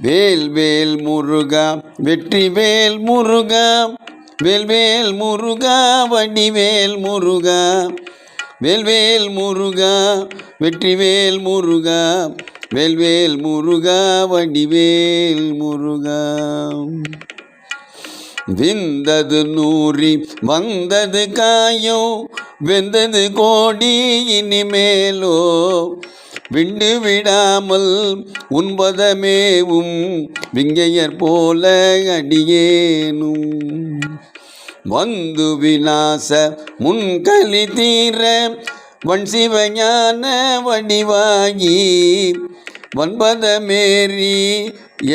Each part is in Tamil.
வேல் வேல் முருகா வெற்றிவேல் முருகா வேல்வேல் முருகா வடிவேல் முருகா வேல்வேல் முருகா வெற்றிவேல் முருகா வேல்வேல் முருகா வடிவேல் முருகா. விந்தது நூறி வந்தது காயோ வெந்தது கோடி இனிமேலோ விண்டு விடாமல் உண்பதமேவும் விங்கையர் போல அடியேனும் வந்து விநாச முன்கலி தீர வன் சிவஞான வடிவாகி வன்பதமேறி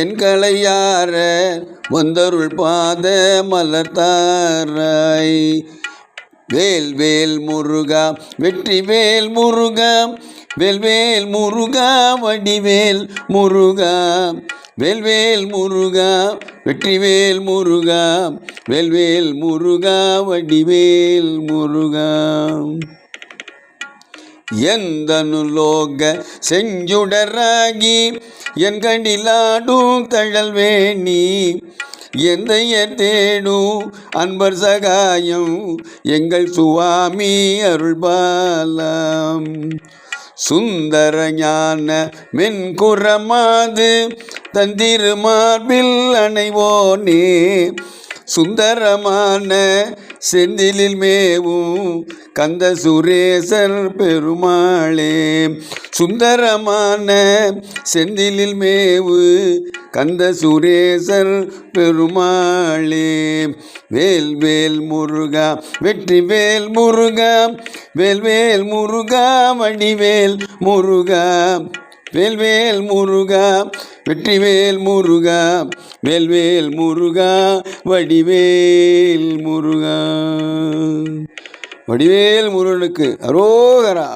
என் களையார வந்தருள் பாத மலர்த்தாராய். வேல் வேல் முருகா வெற்றிவேல் முருகா வேல்வேல் முருகா வடிவேல் முருகா வேல்வேல் முருகா வெற்றிவேல் முருகா வேல்வேல் முருகா வடிவேல் முருகா. எந்தனுலோக செஞ்சுடராகி என் கண்டிலாடும் தழல்வேணி எந்தைய தேடும் அன்பர் சகாயம் எங்கள் சுவாமி அருள்பாலாம். சுந்தர ஞான மென்குரமாது தந்திருமார்பில் அணைவோனே சுந்தரமான செந்திலில் மேவும் கந்த சுரேசர் பெருமாளே சுந்தரமான செந்திலில் மேவு கந்த சுரேசர் பெருமாளே. வேல் வேல் முருகா வெற்றிவேல் முருகா வேல்வேல் முருகா வடிவேல் முருகா வேல்வேல் முருகா வெற்றிவேல் முருகா வேல்வேல் முருகா வடிவேல் முருகா. வடிவேல் முருகனுக்கு அரோகரா.